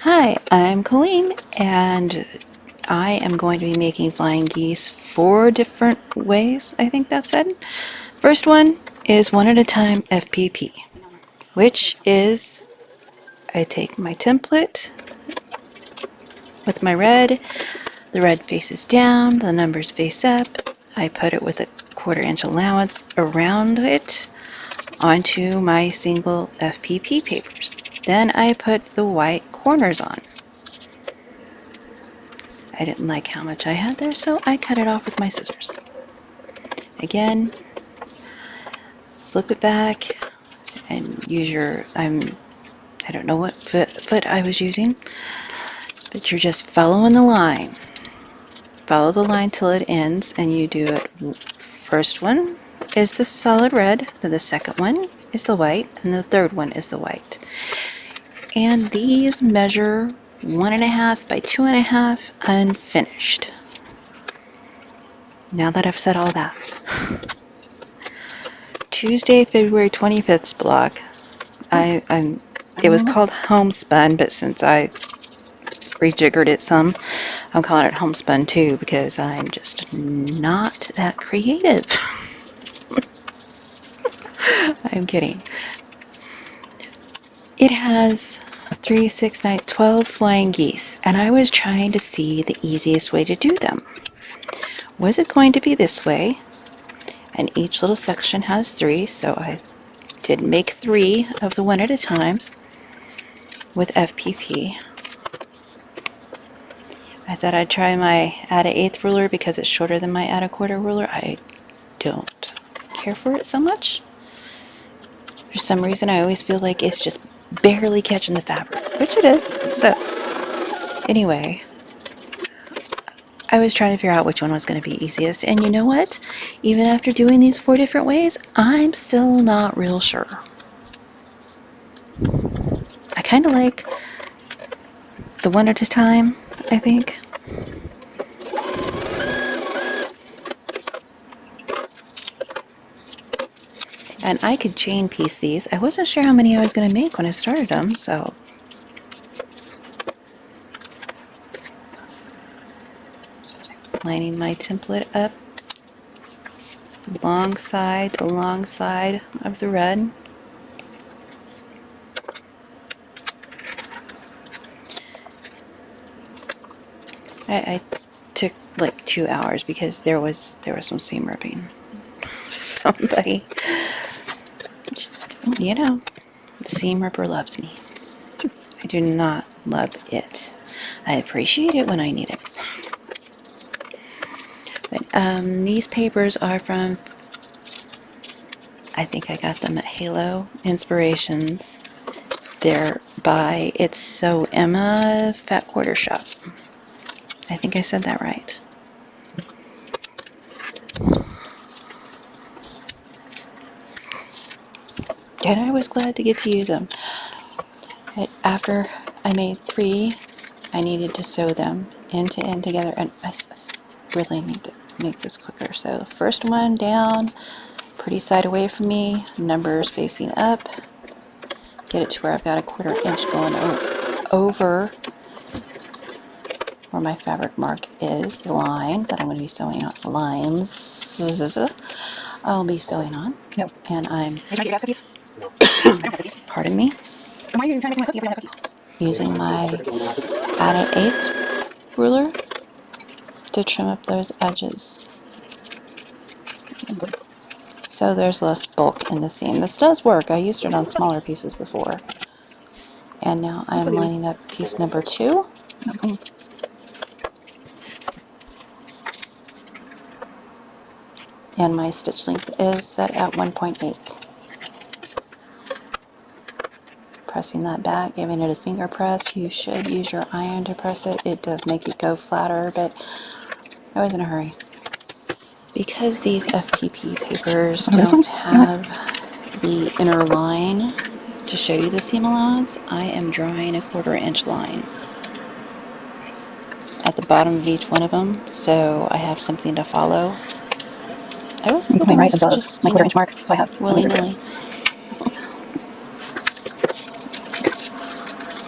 Hi, I'm Coleen, and I am going to be making flying geese 4 different ways, I think that's it. First one is one at a time FPP, which is I take my template with my red, the red faces down, the numbers face up, I put it with a 1/4 inch allowance around it onto my single FPP papers. Then I put the white corners on. I didn't like how much I had there, so I cut it off with my scissors. Again, flip it back and use your, I don't know what foot I was using, but you're just following the line. Follow the line till it ends, and you do it. First one is the solid red, then the second one is the white, and the third one is the white. And these measure 1.5 by 2.5 unfinished. Now that I've said all that, Tuesday, February 25th's block, it was called homespun, but since I rejiggered it some, I'm calling it homespun too because I'm just not that creative. I'm kidding. It has 3, 6, 9, 12 flying geese, and I was trying to see the easiest way to do them. Was it going to be this way? And each little section has 3, so I did make 3 of the one at a times with FPP. I thought I'd try my add a 1/8 ruler because it's shorter than my add a 1/4 ruler. I don't care for it so much. For some reason, I always feel like it's just barely catching the fabric, which it is. So, anyway, I was trying to figure out which one was going to be easiest. And you know what? Even after doing these 4 different ways, I'm still not real sure. I kind of like the one at a time, I think. And I could chain piece these. I wasn't sure how many I was going to make when I started them, so lining my template up long side to long side of the red. I took like 2 hours because there was some seam ripping. Somebody just, seam ripper loves me. I do not love it. I appreciate it when I need it. But these papers are from, I think I got them at Halo Inspirations. They're by It's So Emma Fat Quarter Shop. I think I said that right. And I was glad to get to use them. But after I made 3, I needed to sew them end to end together, and I really need to make this quicker. So first one down, pretty side away from me, numbers facing up. Get it to where I've got a 1/4 inch going over where my fabric mark is, the line that I'm going to be sewing on. Lines I'll be sewing on. No. And I'm, Are you trying to get cookies? No. I don't have cookies. pardon me, And why are you trying to make my cookie if you don't have cookies? using my add an 1/8 ruler to trim up those edges. So there's less bulk in the seam. This does work. I used it on smaller pieces before. And now I'm lining up piece number 2. And my stitch length is set at 1.8. Pressing that back, giving it a finger press. You should use your iron to press it. It does make it go flatter, but I was in a hurry. Because these FPP papers don't have the inner line to show you the seam allowance, I am drawing a 1/4 inch line at the bottom of each one of them, so I have something to follow. I wasn't coming right above just my 1/4 inch mark, so I have willy-nilly.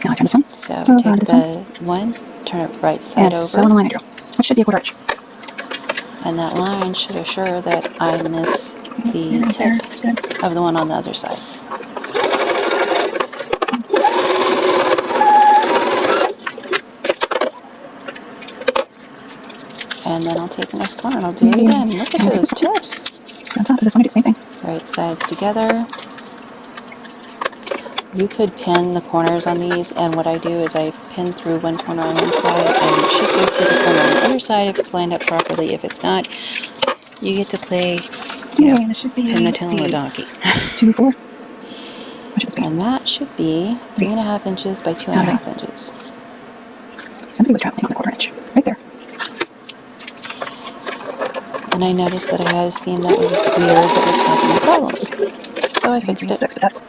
Now I turn this one. So Hold on take to this the one, turn it right side and sew on over, the line I drew, which should be a quarter inch. and that line should assure that I miss the Right tip there. That's good. of the one on the other side. And then I'll take the next corner and I'll do it again. Look at those tips. On top of this one, I do the same thing. Right sides together. You could pin the corners on these, and what I do is I pin through one corner on one side and should go through the corner on the other side if it's lined up properly. If it's not, you get to play, you know, And this should be, pin the let's tail on a see, donkey. 2, 4. What should this be? And that should be 3.5 inches by 2.5 inches. Somebody was traveling on the quarter inch. Right there. And I noticed that I had a seam that was weird that was causing me problems. So I fixed 3, it. 6, but that's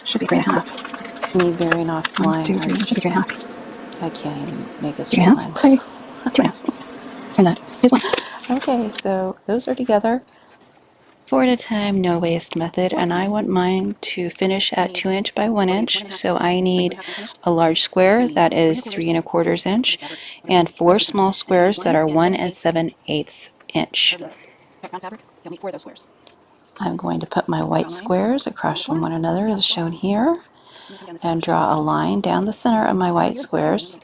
should be 3.5. Me veering off the 1, line. 2, 3. That should be 3.5. I can't even make a straight 3.5. line. Okay. 2.5. And that is 1. Okay, so those are together. 4 at a time, no waste method, and I want mine to finish at 2 inch by 1 inch, so I need a large square that is 3 1/4 inch, and 4 small squares that are 1 7/8 inch. You'll need 4 of those squares. I'm going to put my white squares across from one another as shown here, and draw a line down the center of my white squares,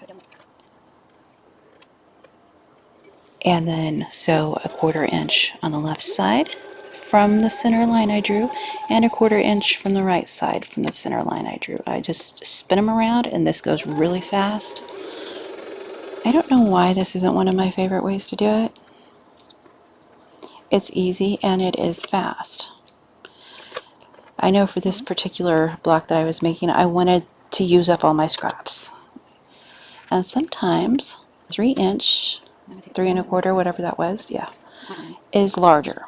and then sew a 1/4 inch on the left side from the center line I drew, and a 1/4 inch from the right side from the center line I drew. I just spin them around, and this goes really fast. I don't know why this isn't one of my favorite ways to do it. It's easy and it is fast. I know for this particular block that I was making, I wanted to use up all my scraps. And sometimes 3 inch, 3 1/4, whatever that was, yeah, is larger.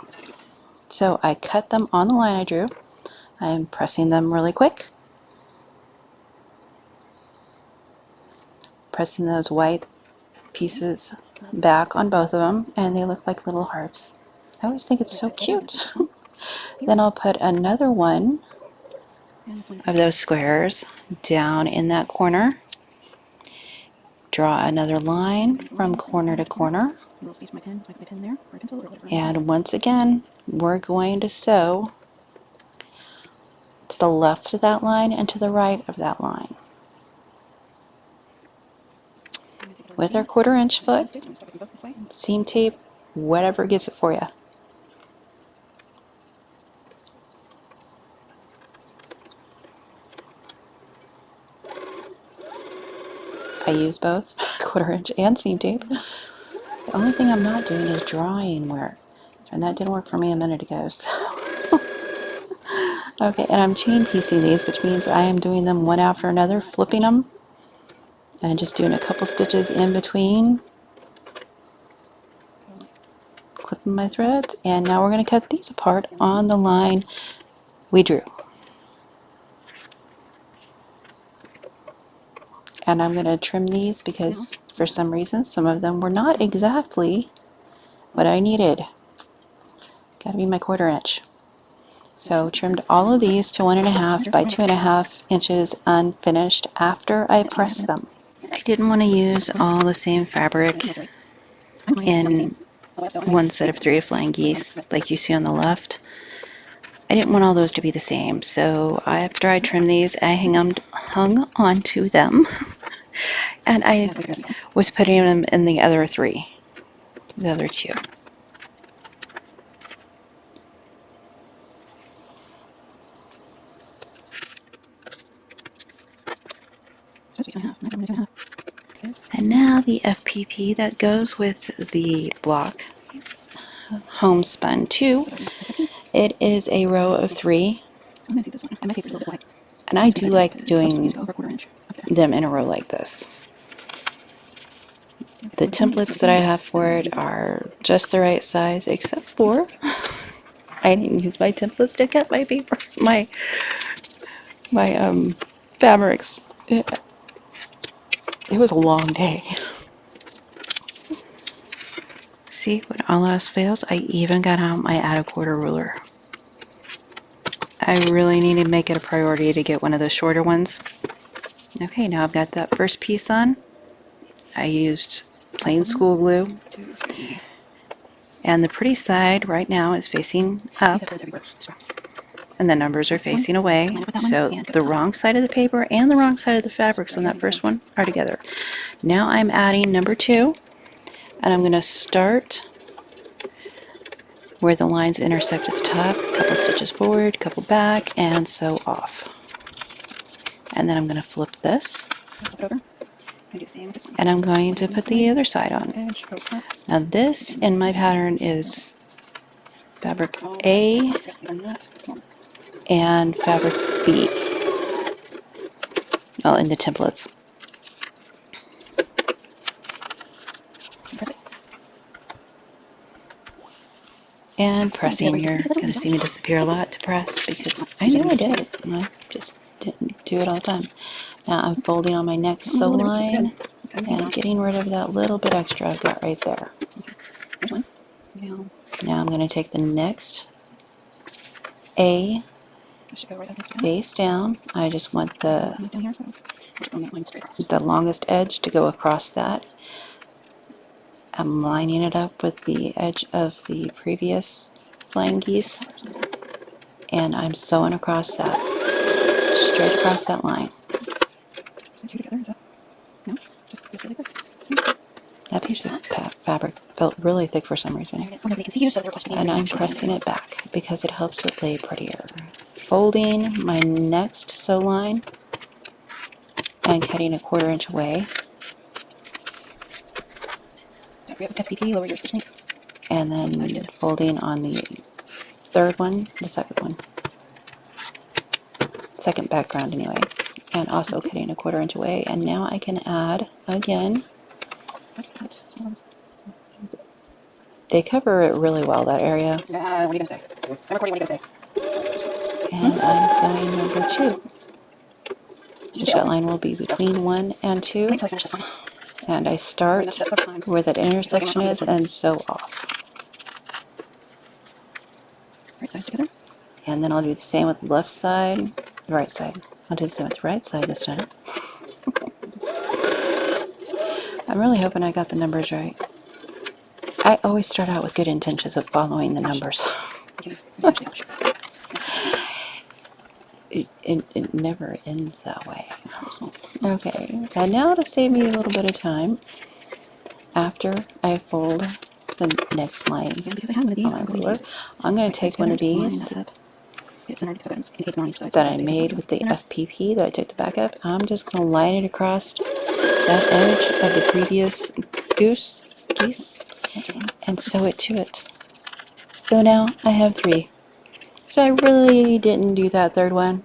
So I cut them on the line I drew. I'm pressing them really quick. Pressing those white pieces back on both of them, and they look like little hearts. I always think it's so cute. Then I'll put another one of those squares down in that corner. Draw another line from corner to corner. And once again, we're going to sew to the left of that line and to the right of that line. With our 1/4 inch foot, seam tape, whatever gets it for you. I use both 1/4 inch and seam tape. The only thing I'm not doing is drawing work, and that didn't work for me a minute ago. So. Okay, and I'm chain piecing these, which means I am doing them one after another, flipping them, and just doing a couple stitches in between, clipping my threads, and now we're going to cut these apart on the line we drew. And I'm going to trim these because for some reason some of them were not exactly what I needed. Got to be my 1/4 inch. So trimmed all of these to 1.5 by 2.5 inches unfinished after I pressed them. I didn't want to use all the same fabric in one set of 3 Flying Geese like you see on the left. I didn't want all those to be the same, so after I trimmed these, I hung onto them, and I was putting them in the other 3, the other 2. And now the FPP that goes with the block, homespun 2. It is a row of 3, and I do like doing them in a row like this. The templates that I have for it are just the right size, except for I didn't use my templates to cut my paper, my fabrics. It was a long day. See, when all else fails, I even got out my add a quarter ruler. I really need to make it a priority to get one of the shorter ones Okay, now I've got that first piece on. I used plain school glue, 2, 3. and the pretty side right now is facing up, These have everywhere. Scraps. and the numbers are This one, facing away. line up with that one, So and go the top. wrong side of the paper and the wrong side of the fabrics on Spread that first everything. one are together. Now I'm adding number 2, and I'm going to start where the lines intersect at the top, a couple stitches forward, couple back, and sew off. And then I'm going to flip this, Flip it over. I'm gonna do the same with this one. and I'm going to Line put on the this other side on. edge, go flips. Now this in my pattern is fabric A Yeah, done that. Come on. and fabric B. Well, in the templates. Press it. And pressing, you're going to see me disappear a lot to press because I knew I did it. I just didn't do it all the time. Now I'm folding on my next sew line and getting rid of that little bit extra I've got right there. There's one. Down. Now I'm going to take the next A This should go right up next to face down. I just want down here, so just on that line straight across. the longest edge to go across that. I'm lining it up with the edge of the previous Flying Geese, and I'm sewing across that, straight across that line. Is it two together? Is that? No? Just feels really thick. That piece of fabric felt really thick for some reason. Oh, nobody can see you, so they're requesting And I'm pressing it back because it helps it lay prettier. Folding my next sew line and cutting a 1/4 inch away. Don't forget FPP, lower your stitch length. And then folding on the third one, the second one. Second background anyway. And also cutting a 1/4 inch away. And now I can add again. They cover it really well, that area. What are you going to say? I'm recording, what are you going to say? And I'm sewing number 2. The say shut okay? line will be between 1 and 2. Wait until I finish this one. And I start messed up several times. where that intersection is This one. and sew off. Right sides together. And then I'll do the same with the left side, the right side. I'll do the same with the right side this time. I'm really hoping I got the numbers right. I always start out with good intentions of following the numbers. It never ends that way. Okay, and now to save me a little bit of time, after I fold the next line Because I have one of these, on my ruler, I'm going to take one of these that I made with the FPP that I took the back of. I'm just going to line it across that edge of the previous geese and sew it to it. So now I have 3. So I really didn't do that third one.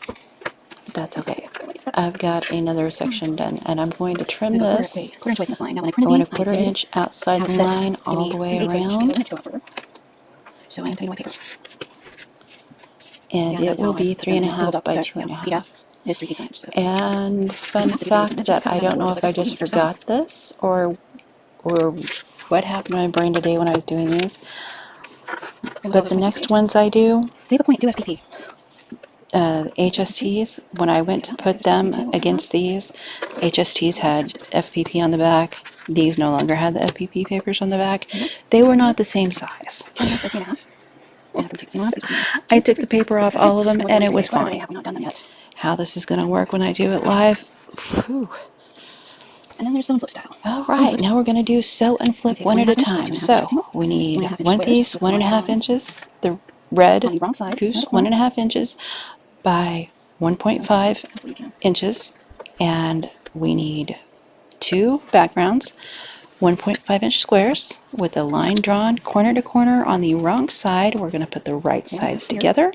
But that's okay. I've got another section done, and I'm going to trim this. I want a 1/4 inch outside the line all the way around. So I'm cutting white paper. And it will be 3.5 by 2.5. It's 3 feet so. And fun fact that I don't know if I just forgot this or what happened to my brain today when I was doing these. But the next ones I do, Save a point, do FPP. HSTs, when I went to put them against these, HSTs had FPP on the back. These no longer had the FPP papers on the back. They were not the same size. I took the paper off all of them and it was fine. How this is going to work when I do it live, whew. And then there's sew and flip style. All right, now we're going to do sew and flip one at a time. So we need one piece, 1.5 inches, the red goose, 1.5 inches by 1.5 inches, and we need 2 backgrounds, 1.5 inch squares with a line drawn corner to corner on the wrong side. We're going to put the right sides together.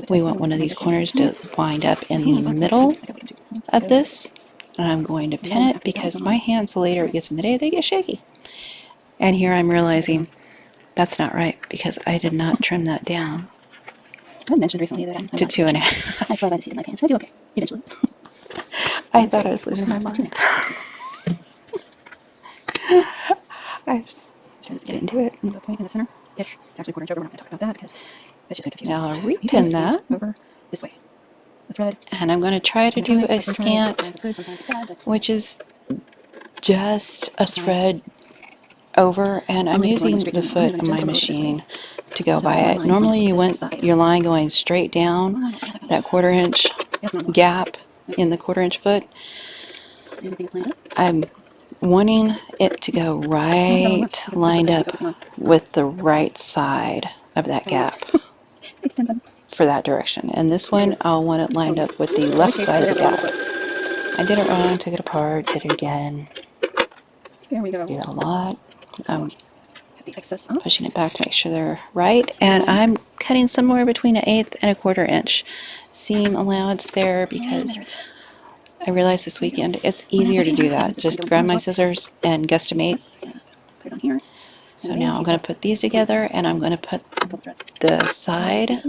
We want one of these corners to wind up in the middle of this. And I'm going to pin it because my hands, the later it gets in the day, they get shaky. And here I'm realizing that's not right because I did not trim that down I mentioned recently that I'm to 2.5. I fly by the seat of my pants. I do okay, eventually. I thought I was losing my mind. I just didn't do it. The point in the center ish. It's actually 1/4 inch over. We're not going to talk about that because it's just going to confuse Now I'll me. repin that. Over this way. the thread. And I'm going to try to do a scant, Sometimes it's good, sometimes it's bad, but which is just a thread over, and I'm using the foot on my machine to go by it. Normally your line going straight down that 1/4 inch gap in the 1/4 inch foot. I'm wanting it to go right lined up with the right side of that gap for that direction. And this one, I'll want it lined up with the left side of the gap. I did it wrong, took it apart, did it again. There we go. Do that a lot. The excess up. Pushing it back to make sure they're right. And I'm cutting somewhere between 1/8 and a 1/4 inch seam allowance there because I realized this weekend it's easier to do that. Just grab my scissors and guesstimate. Put it on here. So now I'm going to put these together, and I'm going to put the side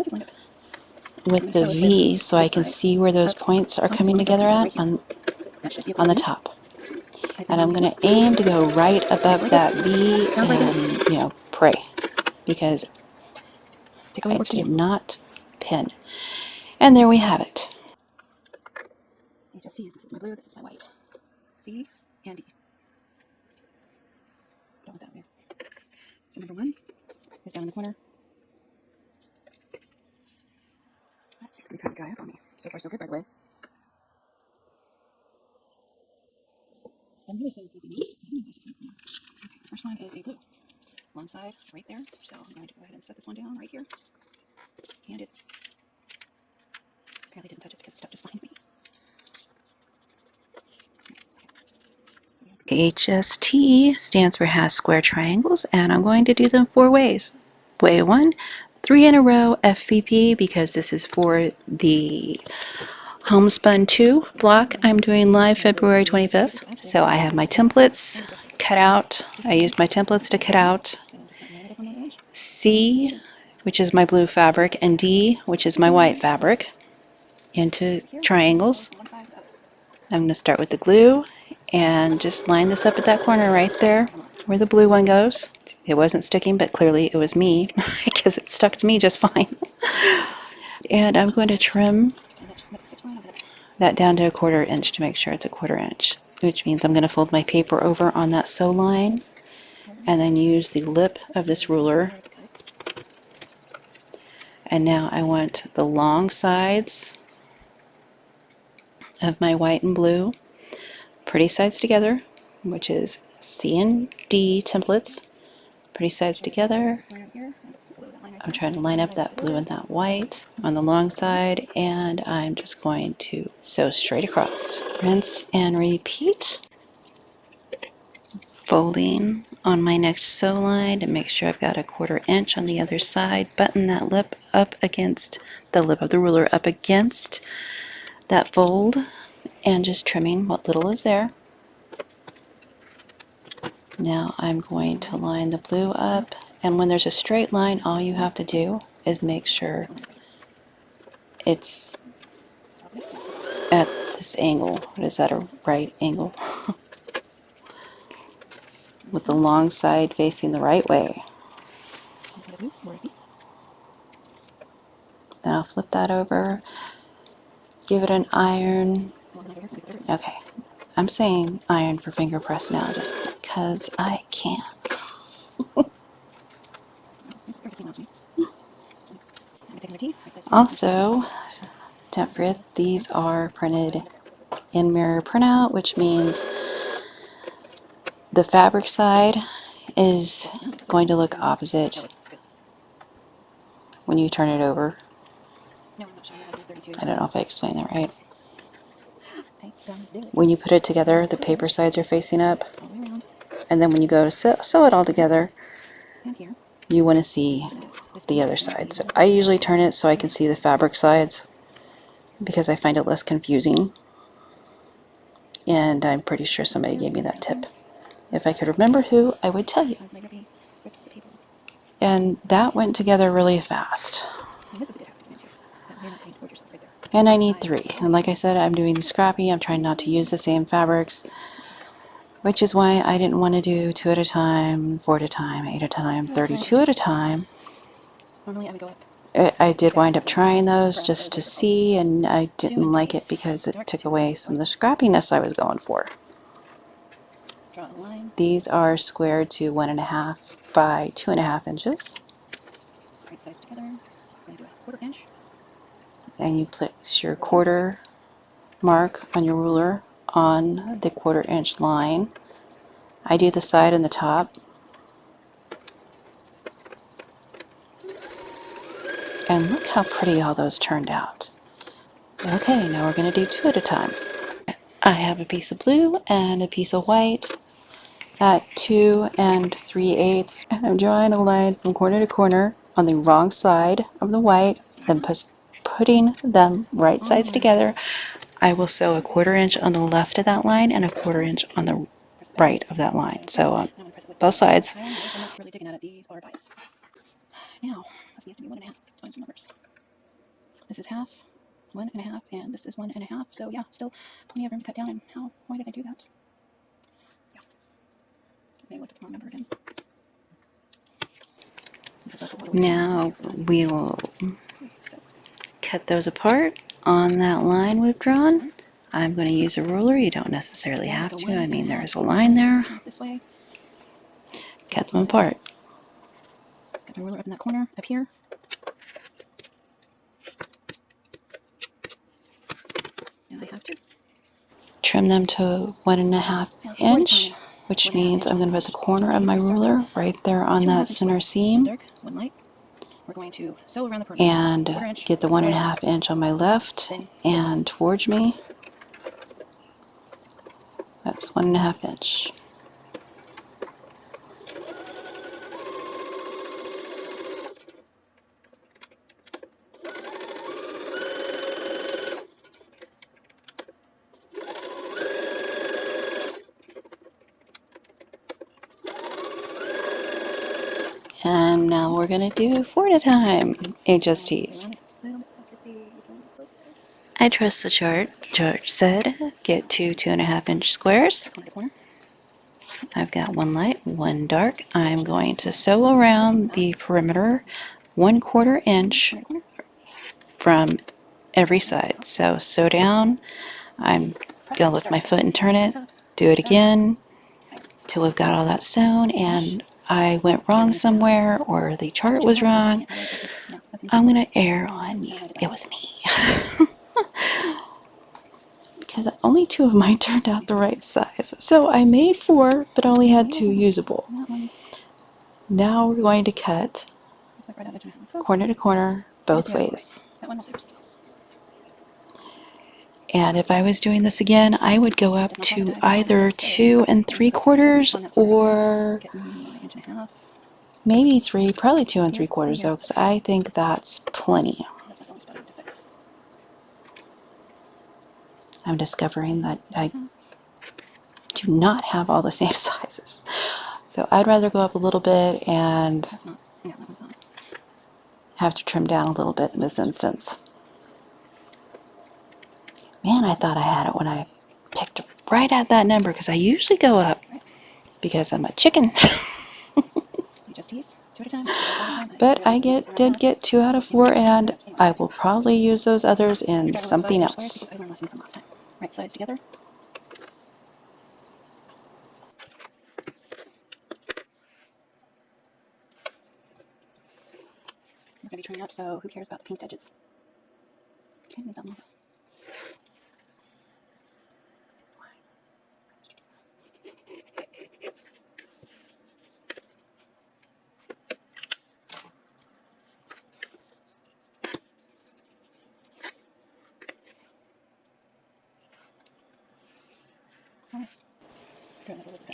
with the V so I can see where those points are coming together at on the top. And I'm going to aim to go right above that V and, you know, pray, because I did not pin. And there we have it. HSTs, this is my blue, this is my white. C and D. Don't want that way. So number 1 is down in the corner. That seems to be trying to dry up on me. So far so good, by the way. I'm really saying these. Okay, the first one is a blue. Long side right there. So I'm going to go ahead and set this one down right here. And it apparently didn't touch it because it's stuck just behind me. HST stands for has square triangles, and I'm going to do them 4 ways. Way 1, 3 in a row FVP, because this is for the Homespun 2 block I'm doing live February 25th. So I have my templates cut out. I used my templates to cut out C, which is my blue fabric, and D, which is my white fabric, into triangles. I'm going to start with the glue and just line this up at that corner right there where the blue one goes. It wasn't sticking, but clearly it was me because it stuck to me just fine. And I'm going to trim that down to a 1/4 inch to make sure it's a 1/4 inch, which means I'm going to fold my paper over on that sew line and then use the lip of this ruler. And now I want the long sides of my white and blue pretty sides together, which is C and D templates. Pretty sides together. I'm trying to line up that blue and that white on the long side, and I'm just going to sew straight across. Rinse and repeat. Folding on my next sew line to make sure I've got a 1/4 inch on the other side. Button that lip up against the lip of the ruler up against that fold, and just trimming what little is there. Now I'm going to line the blue up, and when there's a straight line, all you have to do is make sure it's at this angle. What is that, a right angle? With the long side facing the right way. Then I'll flip that over, give it an iron. Okay, I'm saying iron for finger press now just because I can. Also, don't forget these are printed in mirror printout, which means the fabric side is going to look opposite when you turn it over. I don't know if I explained that right. When you put it together, the paper sides are facing up, and then when you go to sew it all together, you want to see the other side. So I usually turn it so I can see the fabric sides because I find it less confusing, and I'm pretty sure somebody gave me that tip. If I could remember who, I would tell you. And that went together really fast. And I need 3. And like I said, I'm doing the scrappy. I'm trying not to use the same fabrics, which is why I didn't want to do 2 at a time, 4 at a time, 8 at a time, 32 at a time. Normally I would go up I did wind up trying those just to see, and I didn't like it because it took away some of the scrappiness I was going for. Draw a line. These are squared to 1.5 by 2.5 inches. Right sides together. I'm going to do a 1/4 inch. And you place your quarter mark on your ruler on the 1/4 inch line. I do the side and the top. And look how pretty all those turned out. Okay, now we're going to do 2 at a time. I have a piece of blue and a piece of white at 2 3/8. And I'm drawing a line from corner to corner on the wrong side of the white, then putting them right sides together. I will sew a 1/4 inch on the left of that line and a 1/4 inch on the right of that line. So on both sides. I'm not really digging at it. These are bias. Now, this needs to be 1.5. Let's find some numbers. This is half, 1.5, and this is 1.5. So yeah, still plenty of room to cut down. And why did I do that? Yeah. I looked at the wrong number again. Now we will cut those apart on that line we've drawn. I'm going to use a ruler. You don't necessarily have to. I mean, there's a line there. This way. Cut them apart. Got my ruler up in that corner, up here. And I have to Trim them to 1.5 inch, which means I'm going to put the corner of my ruler right there on that center seam. Dark, 1 light. We're going to sew around the purple And get the 1.5 inch on my left and towards me. That's 1.5 inch. And now we're going to do 4 at a time HSTs. I trust the chart. The chart said get 2 2.5 inch squares. I've got 1 light, 1 dark. I'm going to sew around the perimeter 1/4 inch from every side. So sew down. I'm going to lift my foot and turn it. Do it again till we've got all that sewn. And I went wrong somewhere or the chart was wrong. I'm going to err on you. It was me. Because only 2 of mine turned out the right size. So I made 4, but only had 2 usable. Now we're going to cut corner to corner both ways. And if I was doing this again, I would go up to either 2 3/4 or maybe 3, probably 2 3/4 though, because I think that's plenty. I'm discovering that I do not have all the same sizes. So I'd rather go up a little bit and have to trim down a little bit in this instance. Man, I thought I had it when I picked right at that number, because I usually go up because I'm a chicken. But I did get 2 out of 4, and I will probably use those others in something else. Right sides together. We're going to be trimming up, so who cares about the pink edges? Okay, make that longer. Alright.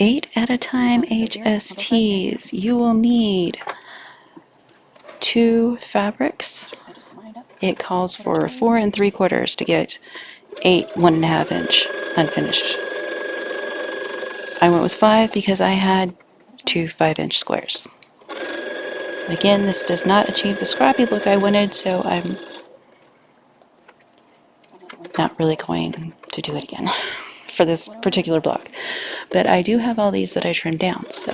8 at a time HSTs. You will need 2 fabrics. It calls for 4 3/4 to get 8 1.5 inch unfinished. I went with 5 because I had 2 5-inch squares. Again, this does not achieve the scrappy look I wanted, so I'm not really going to do it again for this particular block. But I do have all these that I trimmed down, so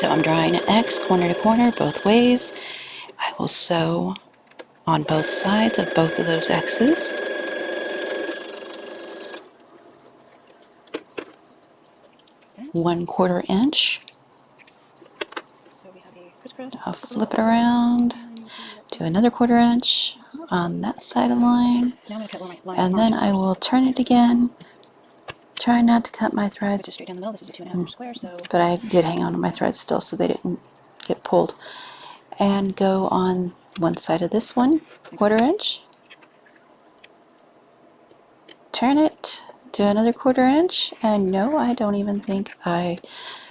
I'm drawing an X corner to corner both ways, I will sew on both sides of both of those X's. Okay. 1/4 inch. So we have a crisscross. I'll flip it around to another 1/4 inch on that side of the line. Now I'm going to cut one of my lines And then I will turn it again. Try not to cut my which is threads, straight down the middle. This is a 2.5 inch square, so but I did hang on to my threads still so they didn't get pulled. And go on one side of this one, 1/4 inch. Turn it to another 1/4 inch, and no, I don't even think I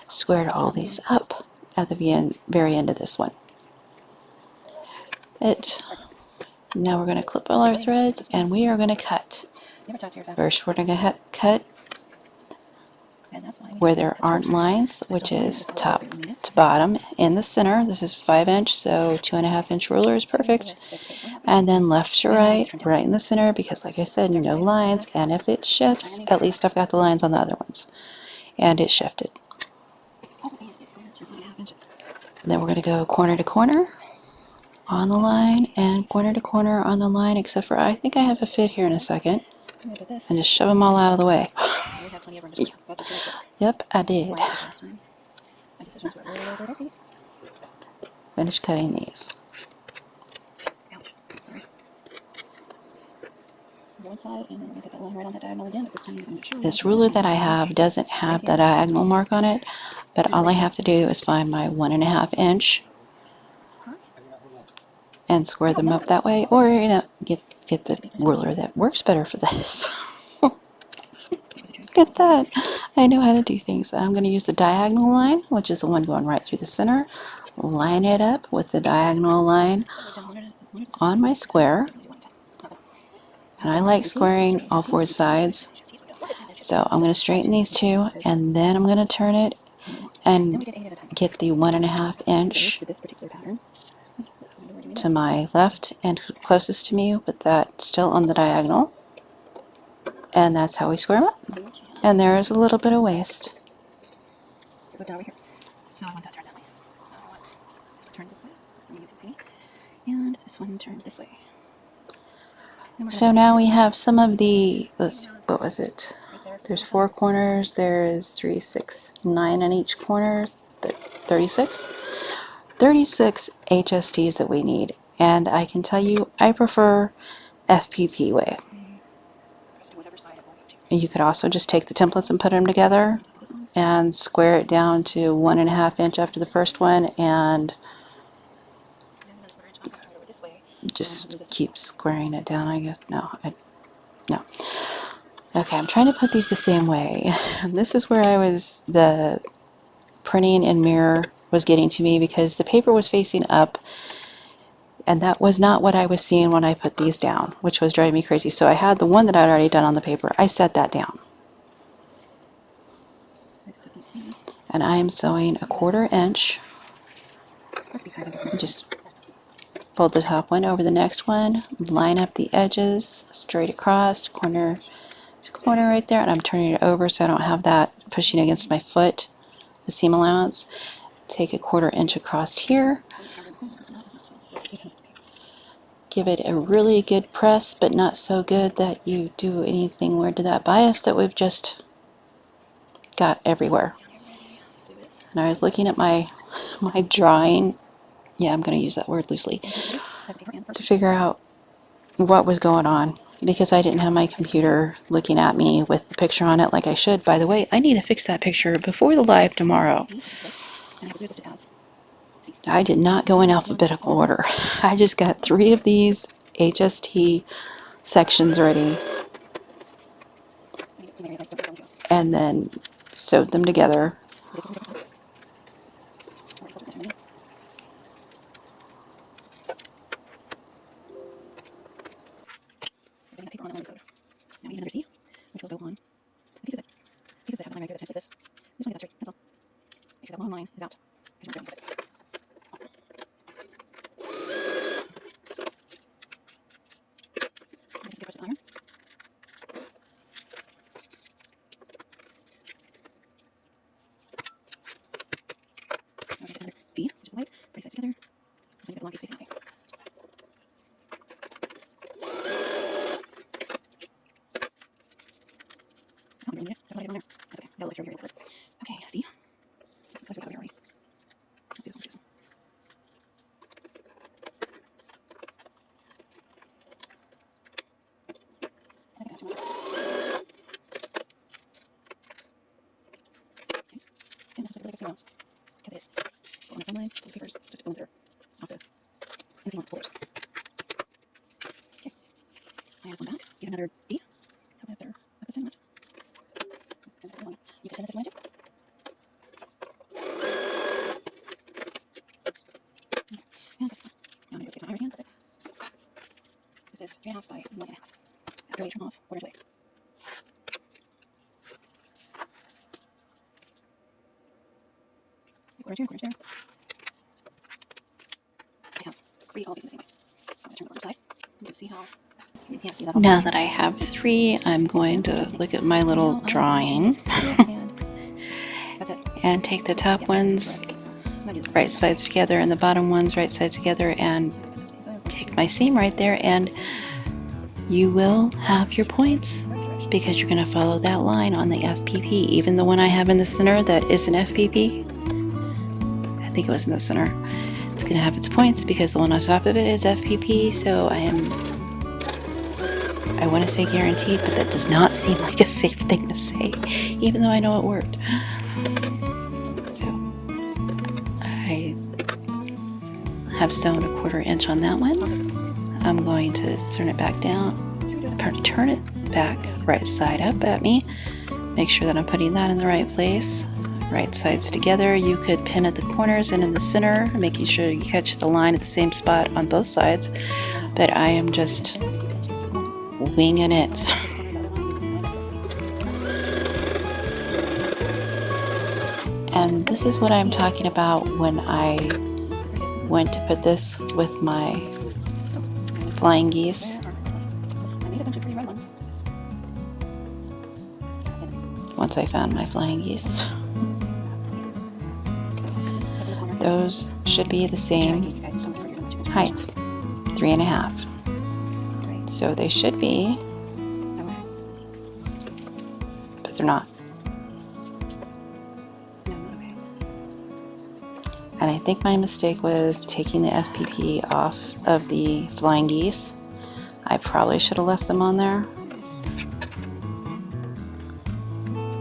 squared all these up at the very end of this one. Now we're going to clip all our threads, and we are going to cut. never talk to your fabric. First, we're going to cut And that's why where there aren't lines, which is top to bottom in the center. This is 5 inch, so 2.5 inch ruler is perfect. And then left to right, right in the center, because like I said, no lines. And if it shifts, at least I've got the lines on the other ones. And it shifted. And then we're going to go corner to corner on the line and corner to corner on the line, except for I think I have a fit here in a second. And just shove them all out of the way. Yep, I did. Finish cutting these. Ouch. Sorry. One side, and then we're going to put that line right on that diagonal again, but this time I'm going to show This ruler that I have doesn't have the diagonal mark on it, but all I have to do is find my 1.5 inch and square them up that way, or get the ruler that works better for this. Look at that. I know how to do things. I'm going to use the diagonal line, which is the one going right through the center. Line it up with the diagonal line on my square. And I like squaring all 4 sides. So I'm going to straighten these two, and then I'm going to turn it and get the 1.5 inch to my left and closest to me, with that still on the diagonal. And that's how we square them up. And there is a little bit of waste. So I want that turned that way. I want this one turned this way, and you can see. And this one turned this way. So now we have some of the, what was it? There's 4 corners, there's 3, 6, 9 on each corner, 36. 36 HSTs that we need. And I can tell you, I prefer FPP way. You could also just take the templates and put them together and square it down to 1.5 inch after the first one, and just keep squaring it down, I guess. No. Okay, I'm trying to put these the same way. This is where the printing in mirror was getting to me, because the paper was facing up, and that was not what I was seeing when I put these down, which was driving me crazy. So I had the one that I'd already done on the paper. I set that down. And I am sewing a 1/4 inch. Just fold the top one over the next one, line up the edges straight across, corner to corner right there, and I'm turning it over so I don't have that pushing against my foot, the seam allowance. Take a 1/4 inch across here. Give it a really good press, but not so good that you do anything weird to that bias that we've just got everywhere. And I was looking at my drawing, yeah, I'm going to use that word loosely, to figure out what was going on, because I didn't have my computer looking at me with the picture on it like I should. By the way, I need to fix that picture before the live tomorrow. I did not go in alphabetical order. I just got 3 of these HST sections ready and then sewed them together. Now we need another C, which will go on pieces that have a line right here that's like this. We just want to get that straight, that's all. Make sure that long line is out. Because we're going to it. Get the iron. Now we're going to get another D, which is light, brace that together. So you get the long piece facing that way. Come on, you don't need it. That's okay. Gotta let you real quick. Okay, see? Let's do that already. Let's do this one. Let's do this one. I think I have two more. Okay. And that's really good sounds. Because it's on the same line, the papers, just the ones that are off the missing ones, folders. Okay. I add this one back. Get another D. How about better at this time? And another one. You can turn this if you want to. And this is, now I'm going to take my iron hand. That's it. This is 3.5 by 1.5. After I turn off, quarters away. Quarters here, quarters there. I have three all facing the same way. So I'm going to turn the other side. You can see how you can't see that. Now that I have 3, I'm going to look at my little drawing That's it. and take the top ones right sides together and the bottom ones right sides together and take my seam right there, and you will have your points because you're going to follow that line on the FPP. Even the one I have in the center that is an FPP, I think it was in the center, it's going to have its points because the one on top of it is FPP. So I want to say guaranteed, but that does not seem like a safe thing to say, even though I know it worked. So I have sewn a 1/4 inch on that one. I'm going to turn it back down, turn it back right side up at me. Make sure that I'm putting that in the right place. Right sides together. You could pin at the corners and in the center, making sure you catch the line at the same spot on both sides. But I am just winging it. And this is what I'm talking about when I went to put this with my flying geese. I made a bunch of pretty red ones. Once I found my flying geese, those should be the same height, 3.5. So they should be, but they're not. And I think my mistake was taking the FPP off of the flying geese. I probably should have left them on there.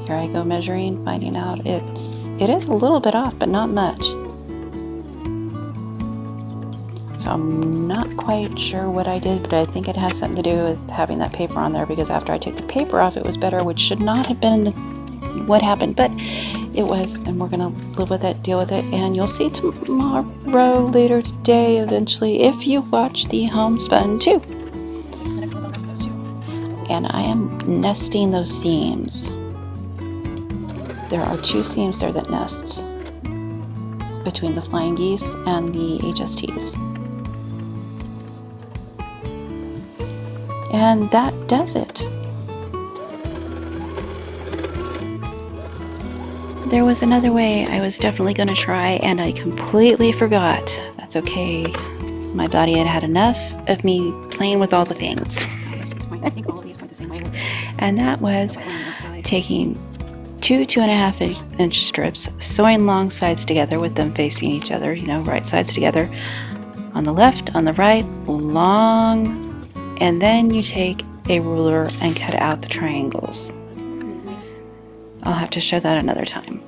Here I go measuring, finding out it is a little bit off, but not much. So I'm not quite sure what I did, but I think it has something to do with having that paper on there, because after I took the paper off, it was better, which should not have been what happened, but it was, and we're gonna live with it, deal with it, and you'll see tomorrow, later today, eventually, if you watch the homespun too. And I am nesting those seams. There are 2 seams there that nests between the flying geese and the HSTs. And that does it. There was another way I was definitely going to try, and I completely forgot. That's okay. My body had had enough of me playing with all the things. And that was taking 2 2.5 inch strips, sewing long sides together with them facing each other, right sides together. On the left, on the right, long, and then you take a ruler and cut out the triangles. I'll have to show that another time.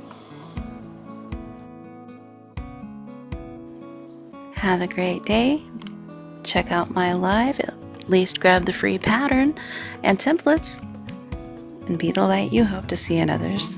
Have a great day. Check out my live. At least grab the free pattern and templates and be the light you hope to see in others.